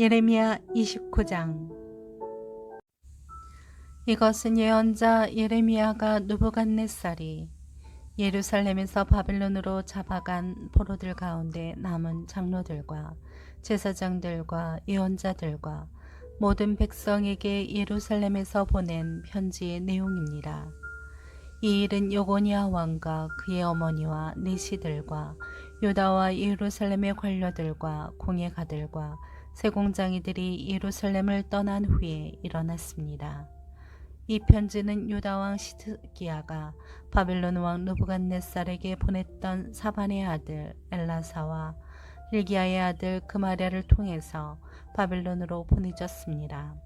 예레미야 29장. 이것은 예언자 예레미야가 느부갓네살이 예루살렘에서 바벨론으로 잡아간 포로들 가운데 남은 장로들과 제사장들과 예언자들과 모든 백성에게 예루살렘에서 보낸 편지의 내용입니다. 이 일은 요고니아 왕과 그의 어머니와 내시들과 유다와 예루살렘의 관료들과 공예가들과 세공장이들이 예루살렘을 떠난 후에 일어났습니다. 이 편지는 유다 왕 시드기야가 바벨론 왕 느부갓네살에게 보냈던 사반의 아들 엘라사와 hil기야의 아들 그마랴를 통해서 바벨론으로 보내졌습니다.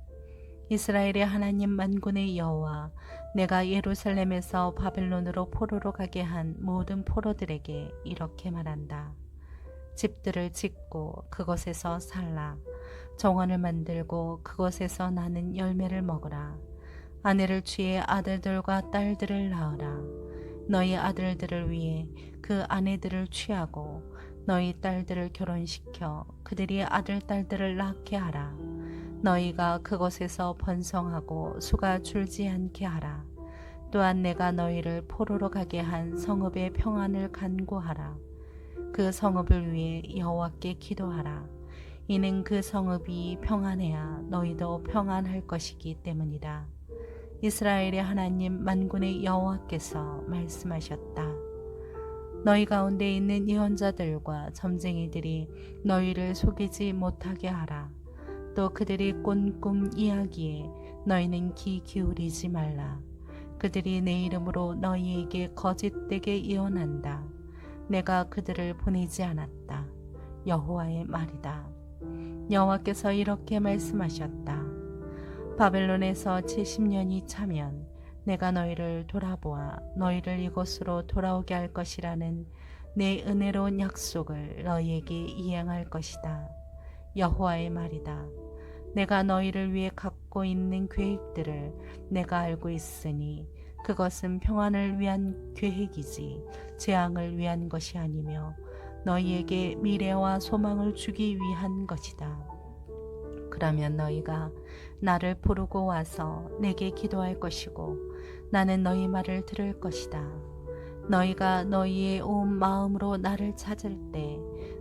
이스라엘의 하나님 만군의 여호와, 내가 예루살렘에서 바벨론으로 포로로 가게 한 모든 포로들에게 이렇게 말한다. 집들을 짓고 그곳에서 살라. 정원을 만들고 그곳에서 나는 열매를 먹으라. 아내를 취해 아들들과 딸들을 낳으라. 너희 아들들을 위해 그 아내들을 취하고 너희 딸들을 결혼시켜 그들이 아들 딸들을 낳게 하라. 너희가 그곳에서 번성하고 수가 줄지 않게 하라. 또한 내가 너희를 포로로 가게 한 성읍의 평안을 간구하라. 그 성읍을 위해 여호와께 기도하라. 이는 그 성읍이 평안해야 너희도 평안할 것이기 때문이다. 이스라엘의 하나님 만군의 여호와께서 말씀하셨다. 너희 가운데 있는 예언자들과 점쟁이들이 너희를 속이지 못하게 하라. 또 그들이 꾼 꿈 이야기에 너희는 귀 기울이지 말라. 그들이 내 이름으로 너희에게 거짓되게 예언한다. 내가 그들을 보내지 않았다. 여호와의 말이다. 여호와께서 이렇게 말씀하셨다. 바벨론에서 70년이 차면 내가 너희를 돌아보아 너희를 이곳으로 돌아오게 할 것이라는 내 은혜로운 약속을 너희에게 이행할 것이다. 여호와의 말이다. 내가 너희를 위해 갖고 있는 계획들을 내가 알고 있으니 그것은 평안을 위한 계획이지 재앙을 위한 것이 아니며 너희에게 미래와 소망을 주기 위한 것이다. 그러면 너희가 나를 부르고 와서 내게 기도할 것이고 나는 너희 말을 들을 것이다. 너희가 너희의 온 마음으로 나를 찾을 때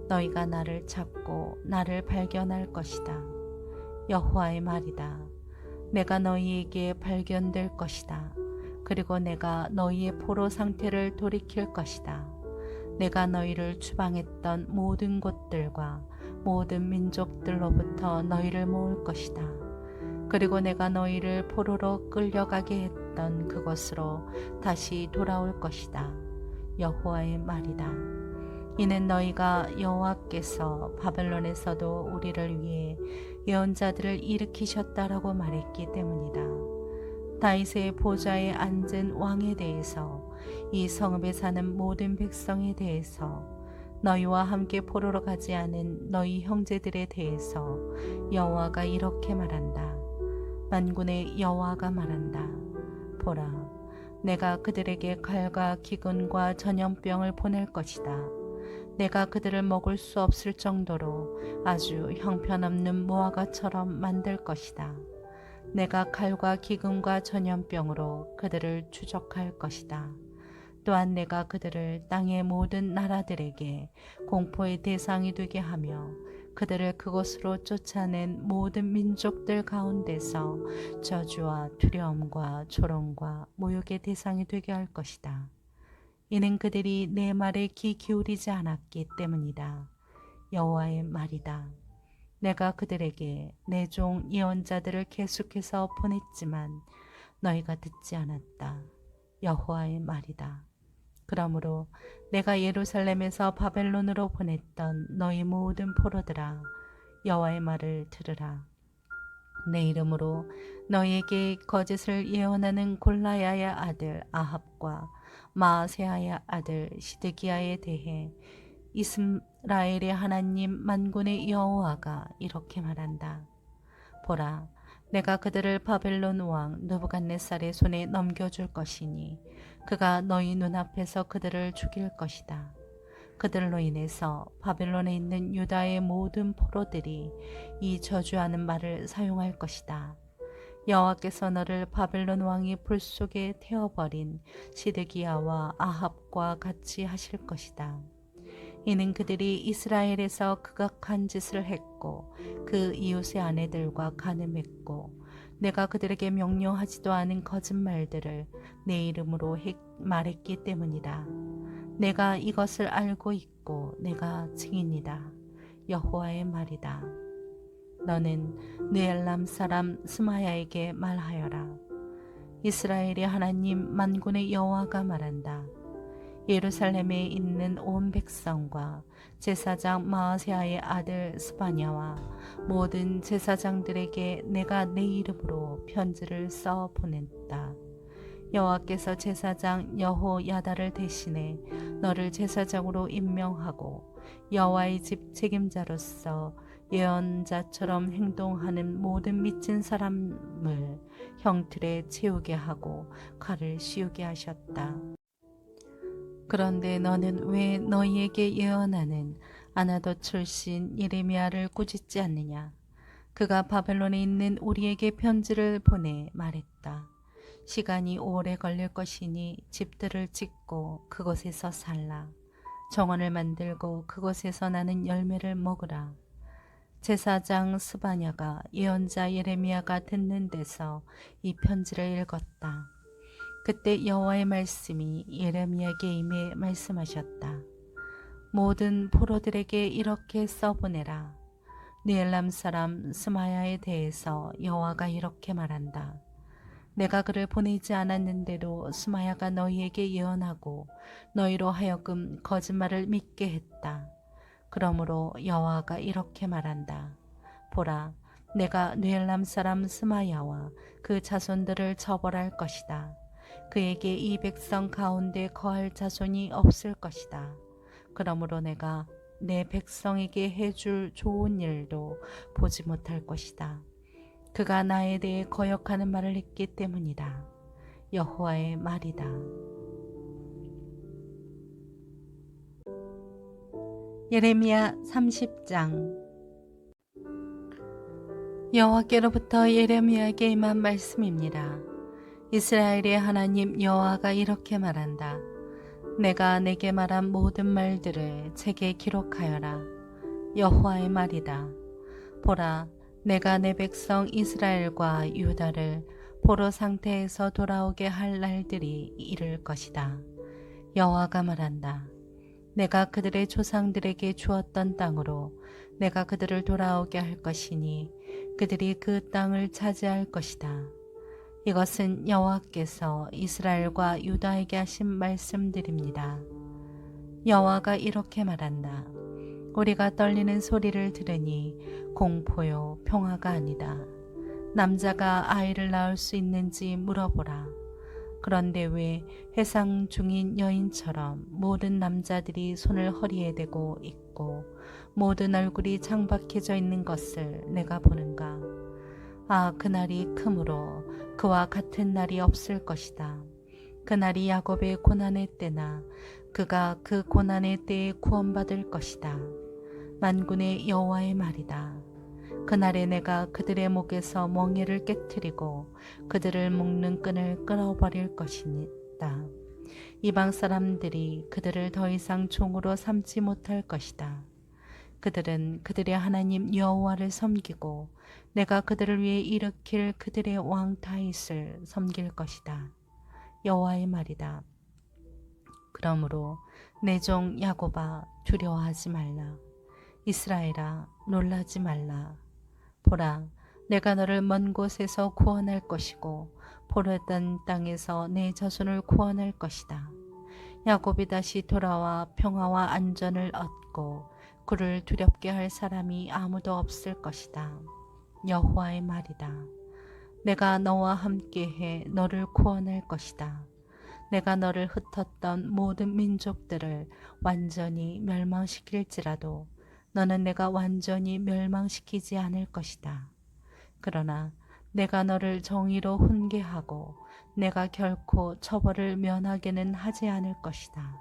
너희가 나를 찾고 나를 발견할 것이다. 여호와의 말이다. 내가 너희에게 발견될 것이다. 그리고 내가 너희의 포로 상태를 돌이킬 것이다. 내가 너희를 추방했던 모든 곳들과 모든 민족들로부터 너희를 모을 것이다. 그리고 내가 너희를 포로로 끌려가게 했던 그곳으로 다시 돌아올 것이다. 여호와의 말이다. 이는 너희가 여호와께서 바벨론에서도 우리를 위해 예언자들을 일으키셨다라고 말했기 때문이다. 다윗의 보좌에 앉은 왕에 대해서 이 성읍에 사는 모든 백성에 대해서 너희와 함께 포로로 가지 않은 너희 형제들에 대해서 여호와가 이렇게 말한다. 만군의 여호와가 말한다. 보라, 내가 그들에게 칼과 기근과 전염병을 보낼 것이다. 내가 그들을 먹을 수 없을 정도로 아주 형편없는 무화과처럼 만들 것이다. 내가 칼과 기근과 전염병으로 그들을 추적할 것이다. 또한 내가 그들을 땅의 모든 나라들에게 공포의 대상이 되게 하며 그들을 그곳으로 쫓아낸 모든 민족들 가운데서 저주와 두려움과 조롱과 모욕의 대상이 되게 할 것이다. 이는 그들이 내 말에 귀 기울이지 않았기 때문이다. 여호와의 말이다. 내가 그들에게 내 종 예언자들을 계속해서 보냈지만 너희가 듣지 않았다. 여호와의 말이다. 그러므로 내가 예루살렘에서 바벨론으로 보냈던 너희 모든 포로들아, 여호와의 말을 들으라. 내 이름으로 너희에게 거짓을 예언하는 골라야의 아들 아합과 마아세야의 아들 시드기야에 대해 이스라엘의 하나님 만군의 여호와가 이렇게 말한다. 보라, 내가 그들을 바벨론 왕 느부갓네살의 손에 넘겨줄 것이니 그가 너희 눈앞에서 그들을 죽일 것이다. 그들로 인해서 바벨론에 있는 유다의 모든 포로들이 이 저주하는 말을 사용할 것이다. 여호와께서 너를 바벨론 왕이 불 속에 태워버린 시드기야와 아합과 같이 하실 것이다. 이는 그들이 이스라엘에서 극악한 짓을 했고 그 이웃의 아내들과 간음했고 내가 그들에게 명령하지도 않은 거짓말들을 내 이름으로 말했기 때문이다. 내가 이것을 알고 있고 내가 증인이다. 여호와의 말이다. 너는 느엘람 사람 스마야에게 말하여라. 이스라엘의 하나님 만군의 여호와가 말한다. 예루살렘에 있는 온 백성과 제사장 마아세아의 아들 스바냐와 모든 제사장들에게 내가 내 이름으로 편지를 써 보냈다. 여호와께서 제사장 여호야다를 대신해 너를 제사장으로 임명하고 여호와의 집 책임자로서 예언자처럼 행동하는 모든 미친 사람을 형틀에 채우게 하고 칼을 씌우게 하셨다. 그런데 너는 왜 너희에게 예언하는 아나돗 출신 예레미야를 꾸짖지 않느냐? 그가 바벨론에 있는 우리에게 편지를 보내 말했다. 시간이 오래 걸릴 것이니 집들을 짓고 그곳에서 살라. 정원을 만들고 그곳에서 나는 열매를 먹으라. 제사장 스바냐가 예언자 예레미야가 듣는 데서 이 편지를 읽었다. 그때 여호와의 말씀이 예레미야에게 임해 말씀하셨다. 모든 포로들에게 이렇게 써보내라. 느엘람 사람 스마야에 대해서 여호와가 이렇게 말한다. 내가 그를 보내지 않았는데도 스마야가 너희에게 예언하고 너희로 하여금 거짓말을 믿게 했다. 그러므로 여호와가 이렇게 말한다. 보라, 내가 느엘람 사람 스마야와 그 자손들을 처벌할 것이다. 그에게 이 백성 가운데 거할 자손이 없을 것이다. 그러므로 내가 내 백성에게 해줄 좋은 일도 보지 못할 것이다. 그가 나에 대해 거역하는 말을 했기 때문이다. 여호와의 말이다. 예레미야 30장. 여호와께로부터 예레미야에게 임한 말씀입니다. 이스라엘의 하나님 여호와가 이렇게 말한다. 내가 내게 말한 모든 말들을 책에 기록하여라. 여호와의 말이다. 보라, 내가 내 백성 이스라엘과 유다를 포로 상태에서 돌아오게 할 날들이 이를 것이다. 여호와가 말한다. 내가 그들의 조상들에게 주었던 땅으로 내가 그들을 돌아오게 할 것이니 그들이 그 땅을 차지할 것이다. 이것은 여호와께서 이스라엘과 유다에게 하신 말씀들입니다. 여호와가 이렇게 말한다. 우리가 떨리는 소리를 들으니 공포요 평화가 아니다. 남자가 아이를 낳을 수 있는지 물어보라. 그런데 왜 해상 중인 여인처럼 모든 남자들이 손을 허리에 대고 있고 모든 얼굴이 창박해져 있는 것을 내가 보는가? 아, 그날이 크므로 그와 같은 날이 없을 것이다. 그날이 야곱의 고난의 때나 그가 그 고난의 때에 구원받을 것이다. 만군의 여호와의 말이다. 그날에 내가 그들의 목에서 멍에를 깨트리고 그들을 묶는 끈을 끊어버릴 것이다. 이방 사람들이 그들을 더 이상 종으로 삼지 못할 것이다. 그들은 그들의 하나님 여호와를 섬기고 내가 그들을 위해 일으킬 그들의 왕 다윗을 섬길 것이다. 여호와의 말이다. 그러므로 내 종 야곱아 두려워하지 말라. 이스라엘아 놀라지 말라. 보라, 내가 너를 먼 곳에서 구원할 것이고 포로던 땅에서 내 자손을 구원할 것이다. 야곱이 다시 돌아와 평화와 안전을 얻고 그를 두렵게 할 사람이 아무도 없을 것이다. 여호와의 말이다. 내가 너와 함께해 너를 구원할 것이다. 내가 너를 흩었던 모든 민족들을 완전히 멸망시킬지라도 너는 내가 완전히 멸망시키지 않을 것이다. 그러나 내가 너를 정의로 훈계하고 내가 결코 처벌을 면하게는 하지 않을 것이다.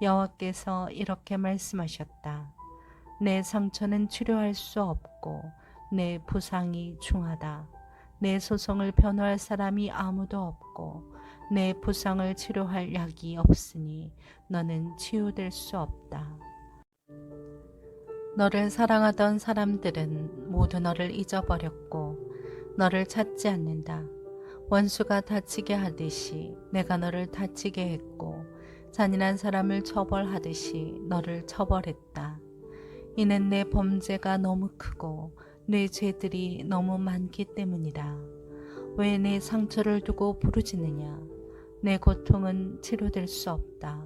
여호와께서 이렇게 말씀하셨다. 내 상처는 치료할 수 없고 내 부상이 중하다. 내 소송을 변호할 사람이 아무도 없고 내 부상을 치료할 약이 없으니 너는 치유될 수 없다. 너를 사랑하던 사람들은 모두 너를 잊어버렸고 너를 찾지 않는다. 원수가 다치게 하듯이 내가 너를 다치게 했고 잔인한 사람을 처벌하듯이 너를 처벌했다. 이는 내 범죄가 너무 크고 내 죄들이 너무 많기 때문이다. 왜 내 상처를 두고 부르짖느냐? 내 고통은 치료될 수 없다.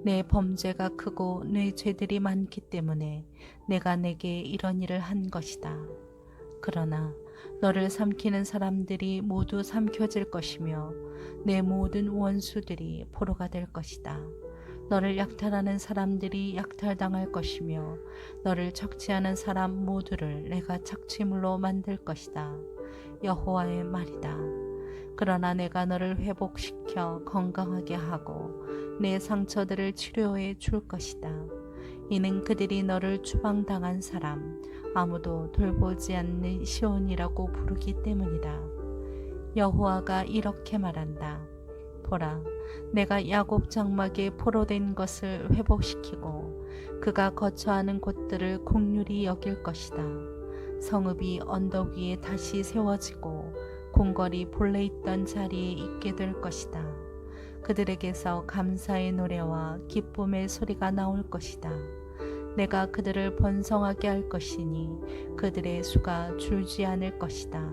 내 범죄가 크고 내 죄들이 많기 때문에 내가 내게 이런 일을 한 것이다. 그러나 너를 삼키는 사람들이 모두 삼켜질 것이며 내 모든 원수들이 포로가 될 것이다. 너를 약탈하는 사람들이 약탈당할 것이며 너를 착취하는 사람 모두를 내가 착취물로 만들 것이다. 여호와의 말이다. 그러나 내가 너를 회복시켜 건강하게 하고 내 상처들을 치료해 줄 것이다. 이는 그들이 너를 추방당한 사람, 아무도 돌보지 않는 시온이라고 부르기 때문이다. 여호와가 이렇게 말한다. 보라, 내가 야곱 장막에 포로된 것을 회복시키고 그가 거처하는 곳들을 긍휼히 여길 것이다. 성읍이 언덕 위에 다시 세워지고 궁궐이 본래 있던 자리에 있게 될 것이다. 그들에게서 감사의 노래와 기쁨의 소리가 나올 것이다. 내가 그들을 번성하게 할 것이니 그들의 수가 줄지 않을 것이다.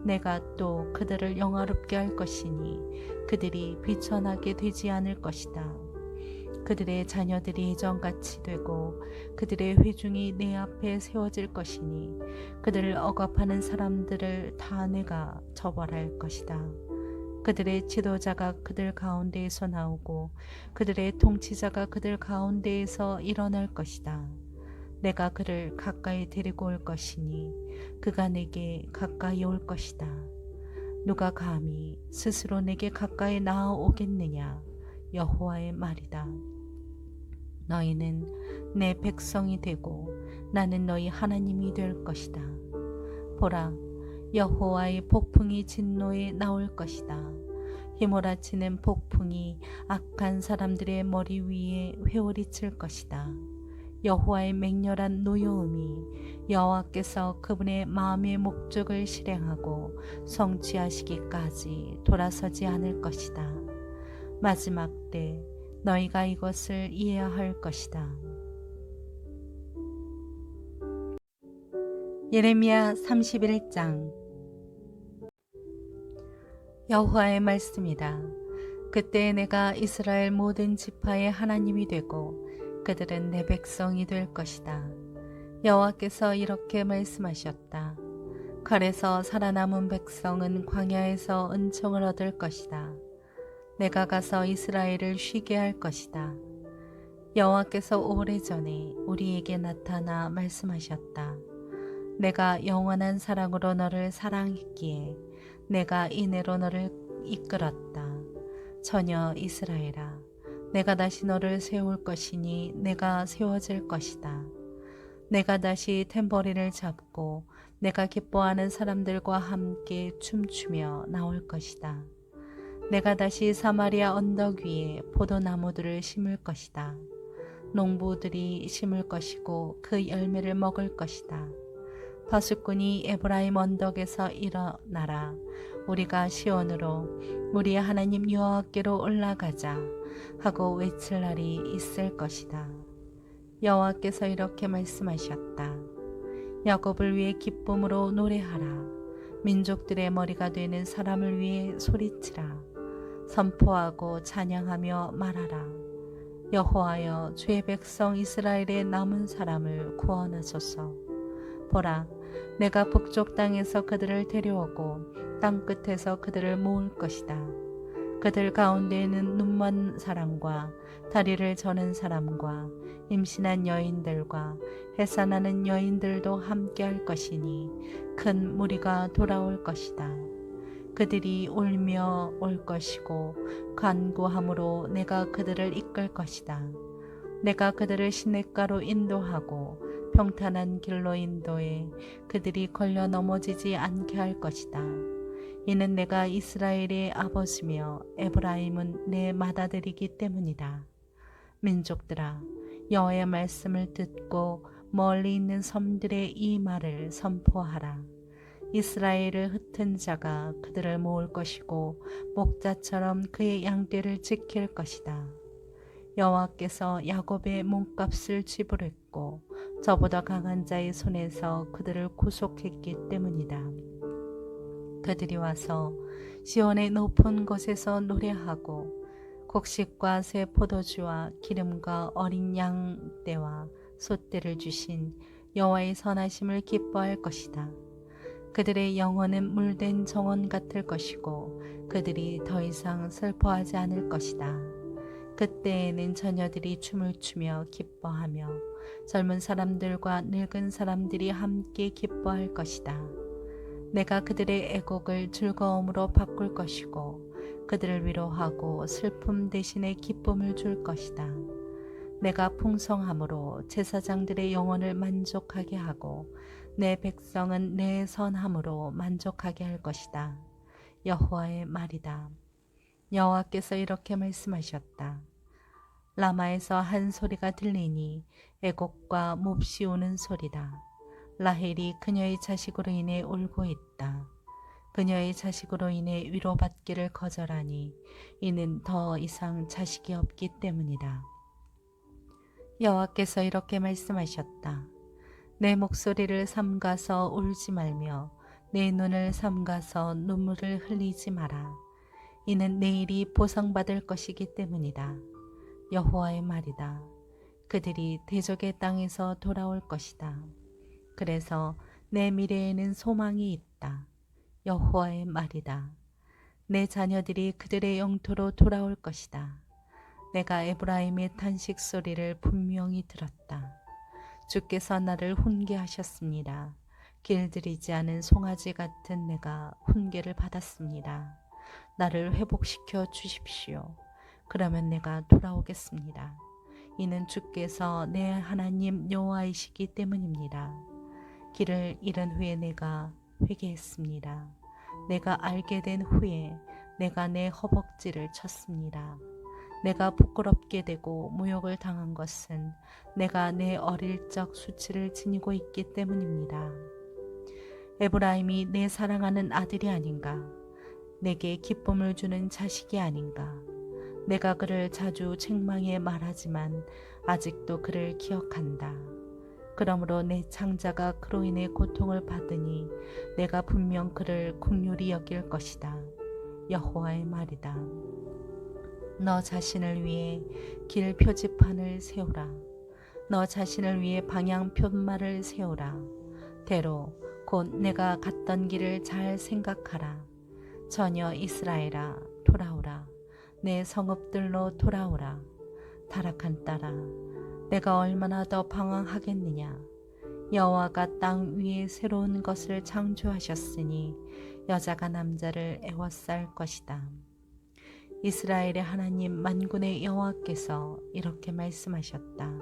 내가 또 그들을 영화롭게 할 것이니 그들이 비천하게 되지 않을 것이다. 그들의 자녀들이 예전같이 되고 그들의 회중이 내 앞에 세워질 것이니 그들을 억압하는 사람들을 다 내가 처벌할 것이다. 그들의 지도자가 그들 가운데에서 나오고 그들의 통치자가 그들 가운데에서 일어날 것이다. 내가 그를 가까이 데리고 올 것이니 그가 내게 가까이 올 것이다. 누가 감히 스스로 내게 가까이 나아오겠느냐? 여호와의 말이다. 너희는 내 백성이 되고 나는 너희 하나님이 될 것이다. 보라, 여호와의 폭풍이 진노에 나올 것이다. 휘몰아치는 폭풍이 악한 사람들의 머리 위에 회오리칠 것이다. 여호와의 맹렬한 노여움이 여호와께서 그분의 마음의 목적을 실행하고 성취하시기까지 돌아서지 않을 것이다. 마지막 때 너희가 이것을 이해해야 할 것이다. 예레미야 31장. 여호와의 말씀이다. 그때 내가 이스라엘 모든 지파의 하나님이 되고 그들은 내 백성이 될 것이다. 여호와께서 이렇게 말씀하셨다. 칼에서 살아남은 백성은 광야에서 은총을 얻을 것이다. 내가 가서 이스라엘을 쉬게 할 것이다. 여호와께서 오래전에 우리에게 나타나 말씀하셨다. 내가 영원한 사랑으로 너를 사랑했기에 내가 인애로 너를 이끌었다. 처녀 이스라엘아, 내가 다시 너를 세울 것이니 내가 세워질 것이다. 내가 다시 탬버린을 잡고 내가 기뻐하는 사람들과 함께 춤추며 나올 것이다. 내가 다시 사마리아 언덕 위에 포도나무들을 심을 것이다. 농부들이 심을 것이고 그 열매를 먹을 것이다. 파수꾼이 에브라임 언덕에서 일어나라. 우리가 시온으로 우리의 하나님 여호와께로 올라가자 하고 외칠 날이 있을 것이다. 여호와께서 이렇게 말씀하셨다. 야곱을 위해 기쁨으로 노래하라. 민족들의 머리가 되는 사람을 위해 소리치라. 선포하고 찬양하며 말하라. 여호와여, 주의 백성 이스라엘의 남은 사람을 구원하소서. 보라, 내가 북쪽 땅에서 그들을 데려오고 땅 끝에서 그들을 모을 것이다. 그들 가운데에는 눈먼 사람과 다리를 저는 사람과 임신한 여인들과 해산하는 여인들도 함께할 것이니 큰 무리가 돌아올 것이다. 그들이 울며 올 것이고 간구함으로 내가 그들을 이끌 것이다. 내가 그들을 시냇가로 인도하고 평탄한 길로 인도해 그들이 걸려 넘어지지 않게 할 것이다. 이는 내가 이스라엘의 아버지며 에브라임은 내 맏아들이기 때문이다. 민족들아, 여호와의 말씀을 듣고 멀리 있는 섬들의 이 말을 선포하라. 이스라엘을 흩은 자가 그들을 모을 것이고 목자처럼 그의 양떼를 지킬 것이다. 여호와께서 야곱의 몸값을 지불했고 저보다 강한 자의 손에서 그들을 구속했기 때문이다. 그들이 와서 시온의 높은 곳에서 노래하고 곡식과 새 포도주와 기름과 어린 양떼와 숫대를 주신 여호와의 선하심을 기뻐할 것이다. 그들의 영혼은 물된 정원 같을 것이고 그들이 더 이상 슬퍼하지 않을 것이다. 그때에는 처녀들이 춤을 추며 기뻐하며 젊은 사람들과 늙은 사람들이 함께 기뻐할 것이다. 내가 그들의 애곡을 즐거움으로 바꿀 것이고 그들을 위로하고 슬픔 대신에 기쁨을 줄 것이다. 내가 풍성함으로 제사장들의 영혼을 만족하게 하고 내 백성은 내 선함으로 만족하게 할 것이다. 여호와의 말이다. 여호와께서 이렇게 말씀하셨다. 라마에서 한 소리가 들리니 애곡과 몹시 우는 소리다. 라헬이 그녀의 자식으로 인해 울고 있다. 그녀의 자식으로 인해 위로받기를 거절하니 이는 더 이상 자식이 없기 때문이다. 여호와께서 이렇게 말씀하셨다. 내 목소리를 삼가서 울지 말며 내 눈을 삼가서 눈물을 흘리지 마라. 이는 내일이 보상받을 것이기 때문이다. 여호와의 말이다. 그들이 대적의 땅에서 돌아올 것이다. 그래서 내 미래에는 소망이 있다. 여호와의 말이다. 내 자녀들이 그들의 영토로 돌아올 것이다. 내가 에브라임의 탄식 소리를 분명히 들었다. 주께서 나를 훈계하셨습니다. 길들이지 않은 송아지 같은 내가 훈계를 받았습니다. 나를 회복시켜 주십시오. 그러면 내가 돌아오겠습니다. 이는 주께서 내 하나님 여호와이시기 때문입니다. 길을 잃은 후에 내가 회개했습니다. 내가 알게 된 후에 내가 내 허벅지를 쳤습니다. 내가 부끄럽게 되고 모욕을 당한 것은 내가 내 어릴 적 수치를 지니고 있기 때문입니다. 에브라임이 내 사랑하는 아들이 아닌가? 내게 기쁨을 주는 자식이 아닌가? 내가 그를 자주 책망해 말하지만 아직도 그를 기억한다. 그러므로 내 창자가 그로 인해 고통을 받으니 내가 분명 그를 긍휼히 여길 것이다. 여호와의 말이다. 너 자신을 위해 길 표지판을 세우라. 너 자신을 위해 방향 표말을 세우라. 대로 곧 내가 갔던 길을 잘 생각하라. 전혀 이스라엘아 돌아오라. 내 성읍들로 돌아오라. 타락한 딸아, 내가 얼마나 더 방황하겠느냐. 여호와가 땅 위에 새로운 것을 창조하셨으니 여자가 남자를 애워쌀 것이다. 이스라엘의 하나님 만군의 여호와께서 이렇게 말씀하셨다.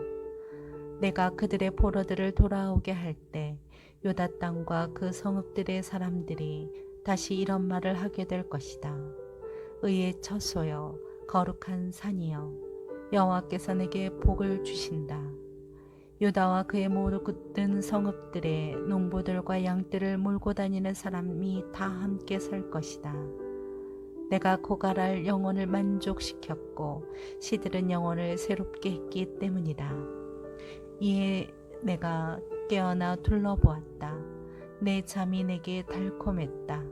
내가 그들의 포로들을 돌아오게 할 때 유다 땅과 그 성읍들의 사람들이 다시 이런 말을 하게 될 것이다. 의의 처소여, 거룩한 산이여, 여호와께서 내게 복을 주신다. 유다와 그의 모든 성읍들의 농부들과 양떼를 몰고 다니는 사람이 다 함께 설 것이다. 내가 고갈할 영혼을 만족시켰고 시들은 영혼을 새롭게 했기 때문이다. 이에 내가 깨어나 둘러보았다. 내 잠이 내게 달콤했다.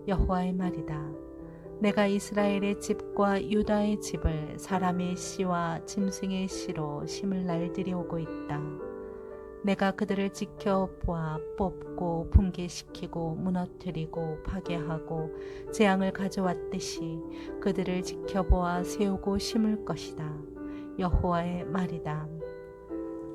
여호와의 말이다. 내가 이스라엘의 집과 유다의 집을 사람의 씨와 짐승의 씨로 심을 날들이 오고 있다. 내가 그들을 지켜보아 뽑고 붕괴시키고 무너뜨리고 파괴하고 재앙을 가져왔듯이 그들을 지켜보아 세우고 심을 것이다. 여호와의 말이다.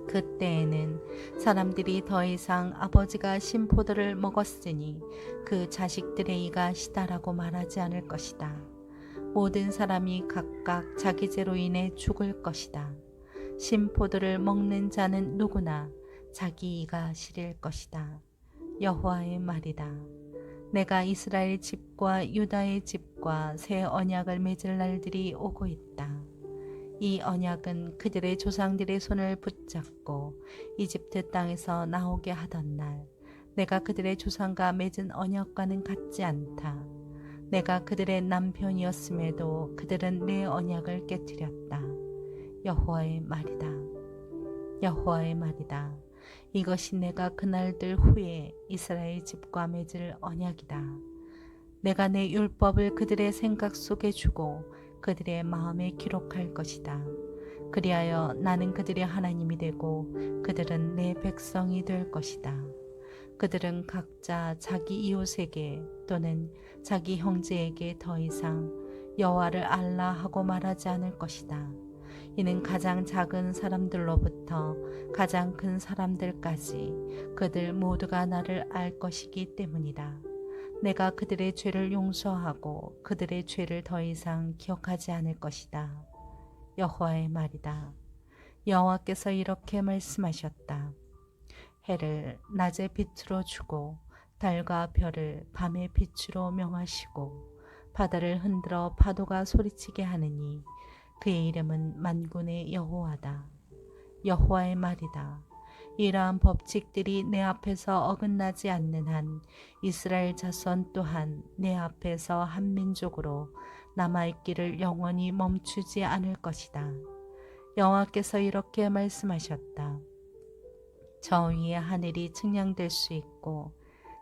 그때에는 사람들이 더 이상 아버지가 신 포도를 먹었으니 그 자식들의 이가 시다라고 말하지 않을 것이다. 모든 사람이 각각 자기 죄로 인해 죽을 것이다. 신 포도를 먹는 자는 누구나 자기 이가 시릴 것이다. 여호와의 말이다. 내가 이스라엘 집과 유다의 집과 새 언약을 맺을 날들이 오고 있다. 이 언약은 그들의 조상들의 손을 붙잡고 이집트 땅에서 나오게 하던 날, 내가 그들의 조상과 맺은 언약과는 같지 않다. 내가 그들의 남편이었음에도 그들은 내 언약을 깨뜨렸다. 여호와의 말이다. 여호와의 말이다. 이것이 내가 그날들 후에 이스라엘 집과 맺을 언약이다. 내가 내 율법을 그들의 생각 속에 주고 그들의 마음에 기록할 것이다. 그리하여 나는 그들의 하나님이 되고 그들은 내 백성이 될 것이다. 그들은 각자 자기 이웃에게 또는 자기 형제에게 더 이상 여호와를 알라 하고 말하지 않을 것이다. 이는 가장 작은 사람들로부터 가장 큰 사람들까지 그들 모두가 나를 알 것이기 때문이다. 내가 그들의 죄를 용서하고 그들의 죄를 더 이상 기억하지 않을 것이다. 여호와의 말이다. 여호와께서 이렇게 말씀하셨다. 해를 낮에 빛으로 주고 달과 별을 밤의 빛으로 명하시고 바다를 흔들어 파도가 소리치게 하느니 그의 이름은 만군의 여호와다. 여호와의 말이다. 이러한 법칙들이 내 앞에서 어긋나지 않는 한 이스라엘 자손 또한 내 앞에서 한 민족으로 남아있기를 영원히 멈추지 않을 것이다. 여호와께서 이렇게 말씀하셨다. 저 위에 하늘이 측량될 수 있고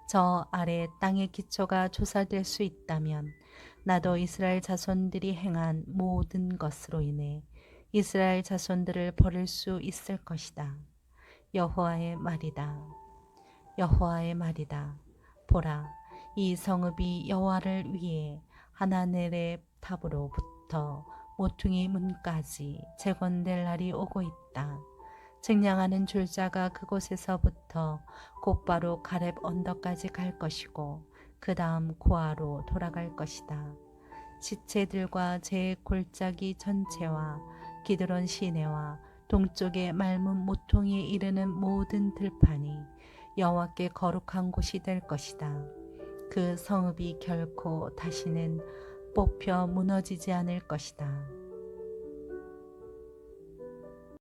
저 아래 땅의 기초가 조사될 수 있다면 나도 이스라엘 자손들이 행한 모든 것으로 인해 이스라엘 자손들을 버릴 수 있을 것이다. 여호와의 말이다. 여호와의 말이다. 보라, 이 성읍이 여호와를 위해 하나넬의 탑으로부터 모퉁이 문까지 재건될 날이 오고 있다. 측량하는 줄자가 그곳에서부터 곧바로 가렙 언덕까지 갈 것이고 그 다음 고아로 돌아갈 것이다. 지체들과 제 골짜기 전체와 기드론 시내와 동쪽의 맑은 모퉁이에 이르는 모든 들판이 여호와께 거룩한 곳이 될 것이다. 그 성읍이 결코 다시는 뽑혀 무너지지 않을 것이다.